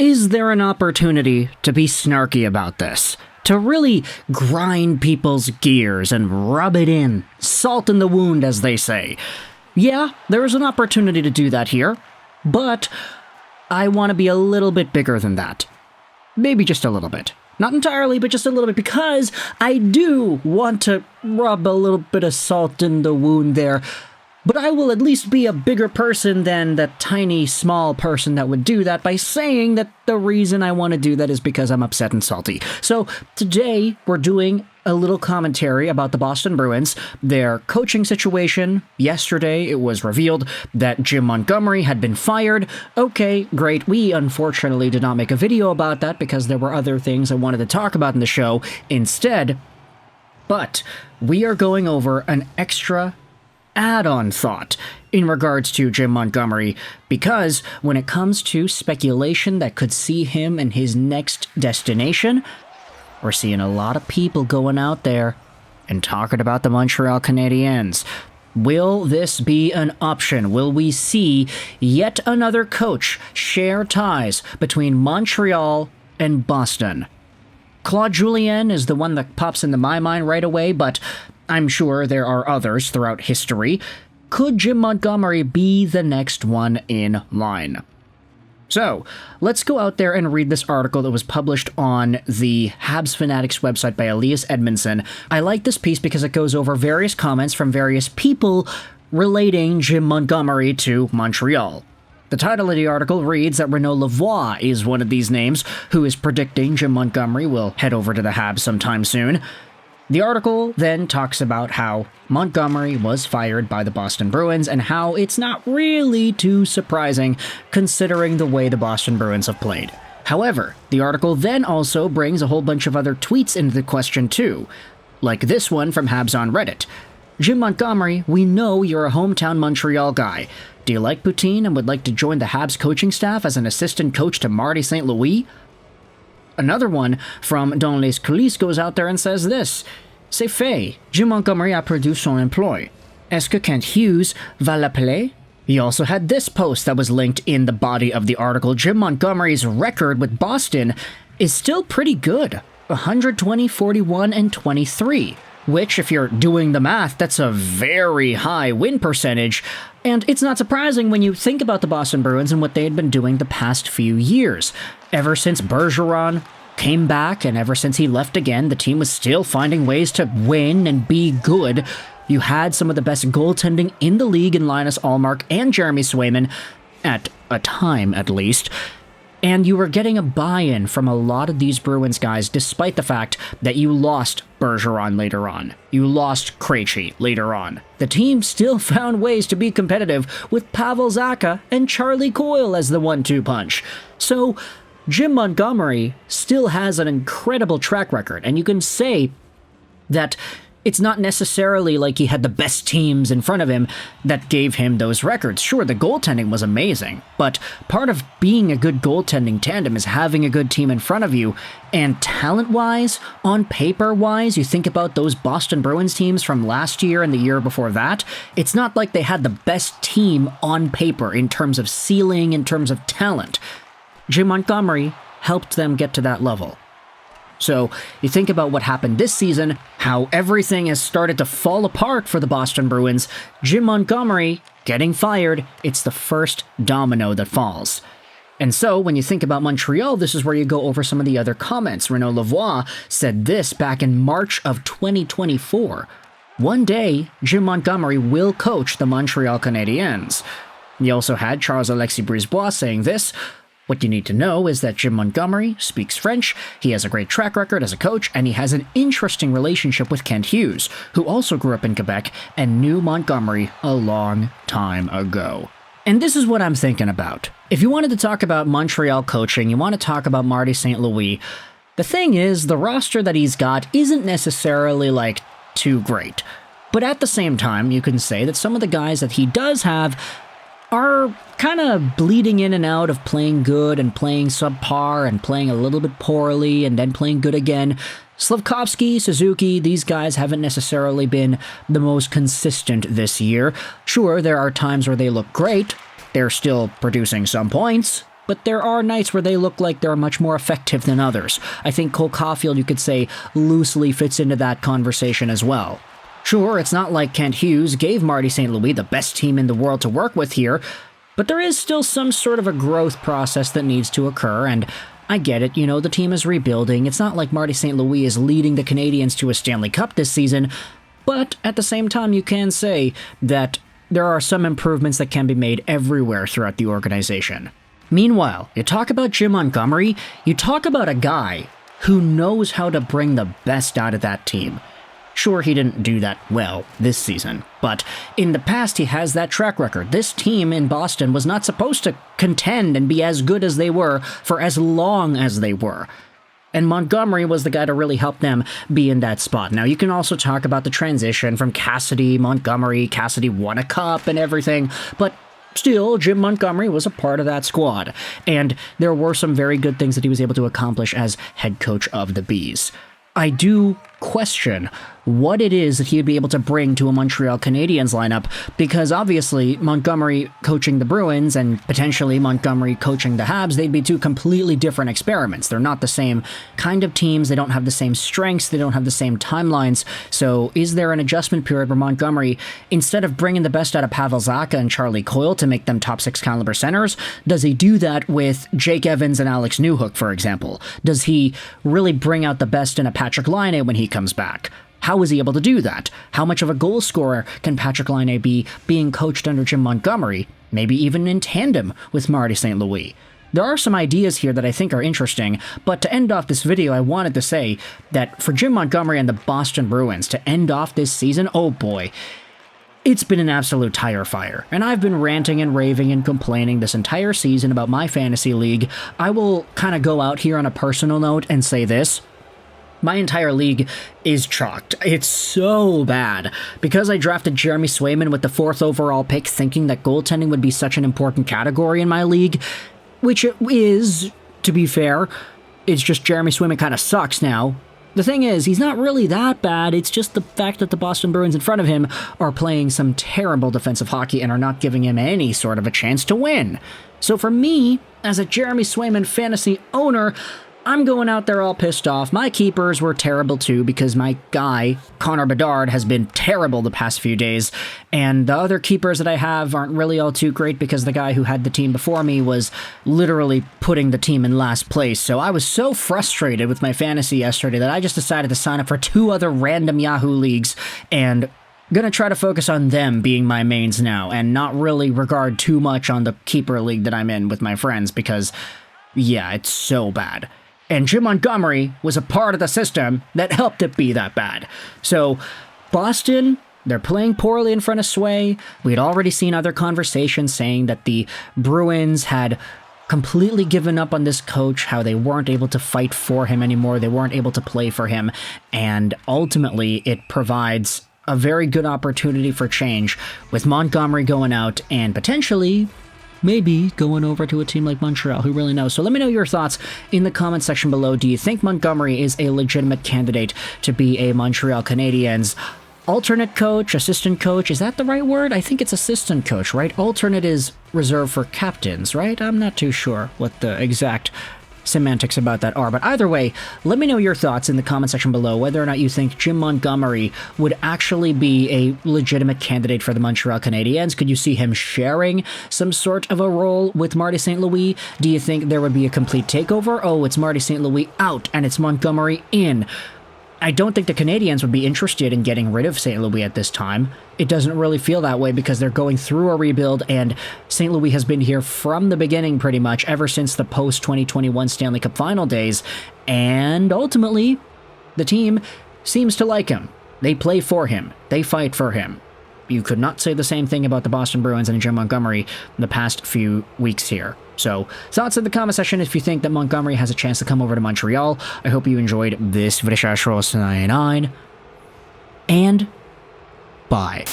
is there an opportunity to be snarky about this? To really grind people's gears and rub it in, salt in the wound, as they say. Yeah, there is an opportunity to do that here, but I want to be a little bit bigger than that. Maybe just a little bit. Not entirely, but just a little bit, because I do want to rub a little bit of salt in the wound there. But I will at least be a bigger person than the tiny, small person that would do that by saying that the reason I want to do that is because I'm upset and salty. So today, we're doing a little commentary about the Boston Bruins, their coaching situation. Yesterday, it was revealed that Jim Montgomery had been fired. Okay, great. We unfortunately did not make a video about that because there were other things I wanted to talk about in the show instead. But we are going over an extra add-on thought in regards to Jim Montgomery, because when it comes to speculation that could see him in his next destination, we're seeing a lot of people going out there and talking about the Montreal Canadiens. Will this be an option? Will we see yet another coach share ties between Montreal and Boston? Claude Julien is the one that pops into my mind right away, but I'm sure there are others throughout history. Could Jim Montgomery be the next one in line? So, let's go out there and read this article that was published on the Habs Fanatics website by Elias Edmondson. I like this piece because it goes over various comments from various people relating Jim Montgomery to Montreal. The title of the article reads that Renaud Lavoie is one of these names who is predicting Jim Montgomery will head over to the Habs sometime soon. The article then talks about how Montgomery was fired by the Boston Bruins and how it's not really too surprising considering the way the Boston Bruins have played. However, the article then also brings a whole bunch of other tweets into the question too, like this one from Habs on Reddit. Jim Montgomery, we know you're a hometown Montreal guy. Do you like poutine and would like to join the Habs coaching staff as an assistant coach to Marty St. Louis? Another one from Dans les coulisses goes out there and says this. C'est fait. Jim Montgomery a perdu son emploi. Est-ce que Kent Hughes va l'appeler? He also had this post that was linked in the body of the article. Jim Montgomery's record with Boston is still pretty good. 120, 41, and 23. Which, if you're doing the math, that's a very high win percentage. And it's not surprising when you think about the Boston Bruins and what they had been doing the past few years. Ever since Bergeron came back and ever since he left again, the team was still finding ways to win and be good. You had some of the best goaltending in the league in Linus Ullmark and Jeremy Swayman, at a time at least. And you were getting a buy-in from a lot of these Bruins guys, despite the fact that you lost Bergeron later on. You lost Krejci later on. The team still found ways to be competitive with Pavel Zacha and Charlie Coyle as the 1-2 punch. So, Jim Montgomery still has an incredible track record, and you can say that it's not necessarily like he had the best teams in front of him that gave him those records. Sure, the goaltending was amazing, but part of being a good goaltending tandem is having a good team in front of you. And talent-wise, on paper-wise, you think about those Boston Bruins teams from last year and the year before that, it's not like they had the best team on paper in terms of ceiling, in terms of talent. Jim Montgomery helped them get to that level. So, you think about what happened this season, how everything has started to fall apart for the Boston Bruins. Jim Montgomery getting fired, it's the first domino that falls. And so, when you think about Montreal, this is where you go over some of the other comments. Renaud Lavoie said this back in March of 2024. One day, Jim Montgomery will coach the Montreal Canadiens. You also had Charles-Alexis Brisebois saying this. What you need to know is that Jim Montgomery speaks French, he has a great track record as a coach, and he has an interesting relationship with Kent Hughes, who also grew up in Quebec and knew Montgomery a long time ago. And this is what I'm thinking about. If you wanted to talk about Montreal coaching, you want to talk about Marty St. Louis, the thing is, the roster that he's got isn't necessarily, too great. But at the same time, you can say that some of the guys that he does have are kind of bleeding in and out of playing good and playing subpar and playing a little bit poorly and then playing good again. Slafkovsky, Suzuki, these guys haven't necessarily been the most consistent this year. Sure, there are times where they look great. They're still producing some points. but there are nights where they look like they're much more effective than others. I think Cole Caulfield, you could say, loosely fits into that conversation as well. Sure, it's not like Kent Hughes gave Marty St. Louis the best team in the world to work with here, but there is still some sort of a growth process that needs to occur, and I get it, the team is rebuilding. It's not like Marty St. Louis is leading the Canadiens to a Stanley Cup this season, but at the same time, you can say that there are some improvements that can be made everywhere throughout the organization. Meanwhile, you talk about Jim Montgomery, you talk about a guy who knows how to bring the best out of that team. Sure, he didn't do that well this season, but in the past he has that track record. This team in Boston was not supposed to contend and be as good as they were for as long as they were. And Montgomery was the guy to really help them be in that spot. Now, you can also talk about the transition from Cassidy, Montgomery. Cassidy won a cup and everything, but still, Jim Montgomery was a part of that squad, and there were some very good things that he was able to accomplish as head coach of the Bees. I do question what it is that he would be able to bring to a Montreal Canadiens lineup, because obviously Montgomery coaching the Bruins and potentially Montgomery coaching the Habs, they'd be two completely different experiments. They're not the same kind of teams, they don't have the same strengths, they don't have the same timelines. So is there an adjustment period where Montgomery, instead of bringing the best out of Pavel Zacha and Charlie Coyle to make them top 6 caliber centers, does he do that with Jake Evans and Alex Newhook, for example? Does he really bring out the best in a Patrick Laine when he comes back? How is he able to do that? How much of a goal scorer can Patrick Laine be being coached under Jim Montgomery, maybe even in tandem with Marty St. Louis? There are some ideas here that I think are interesting, but to end off this video, I wanted to say that for Jim Montgomery and the Boston Bruins to end off this season, oh boy, it's been an absolute tire fire, and I've been ranting and raving and complaining this entire season about my fantasy league. I will kind of go out here on a personal note and say this. My entire league is chalked. It's so bad. Because I drafted Jeremy Swayman with the 4th overall pick thinking that goaltending would be such an important category in my league, which it is, to be fair. It's just Jeremy Swayman kind of sucks now. The thing is, he's not really that bad. It's just the fact that the Boston Bruins in front of him are playing some terrible defensive hockey and are not giving him any sort of a chance to win. So for me, as a Jeremy Swayman fantasy owner, I'm going out there all pissed off. My keepers were terrible too, because my guy, Connor Bedard, has been terrible the past few days, and the other keepers that I have aren't really all too great because the guy who had the team before me was literally putting the team in last place. So I was so frustrated with my fantasy yesterday that I just decided to sign up for 2 other random Yahoo leagues, and gonna try to focus on them being my mains now, and not really regard too much on the keeper league that I'm in with my friends, because, yeah, it's so bad. And Jim Montgomery was a part of the system that helped it be that bad. So, Boston, they're playing poorly in front of Sway. We had already seen other conversations saying that the Bruins had completely given up on this coach, how they weren't able to fight for him anymore, they weren't able to play for him, and ultimately it provides a very good opportunity for change with Montgomery going out and potentially maybe going over to a team like Montreal, who really knows. So let me know your thoughts in the comment section below. Do you think Montgomery is a legitimate candidate to be a Montreal Canadiens alternate coach, assistant coach? Is that the right word? I think it's assistant coach, right? Alternate is reserved for captains, right? I'm not too sure what the exact semantics about that are, but either way, let me know your thoughts in the comment section below, whether or not you think Jim Montgomery would actually be a legitimate candidate for the Montreal Canadiens. Could you see him sharing some sort of a role with Marty St. Louis? Do you think there would be a complete takeover? Oh, it's Marty St. Louis out and it's Montgomery in. I don't think the Canadiens would be interested in getting rid of St. Louis at this time. It doesn't really feel that way because they're going through a rebuild, and St. Louis has been here from the beginning pretty much, ever since the post-2021 Stanley Cup Final days, and ultimately, the team seems to like him. They play for him. They fight for him. You could not say the same thing about the Boston Bruins and Jim Montgomery in the past few weeks here. So, thoughts in the comment section if you think that Montgomery has a chance to come over to Montreal. I hope you enjoyed this video. And bye.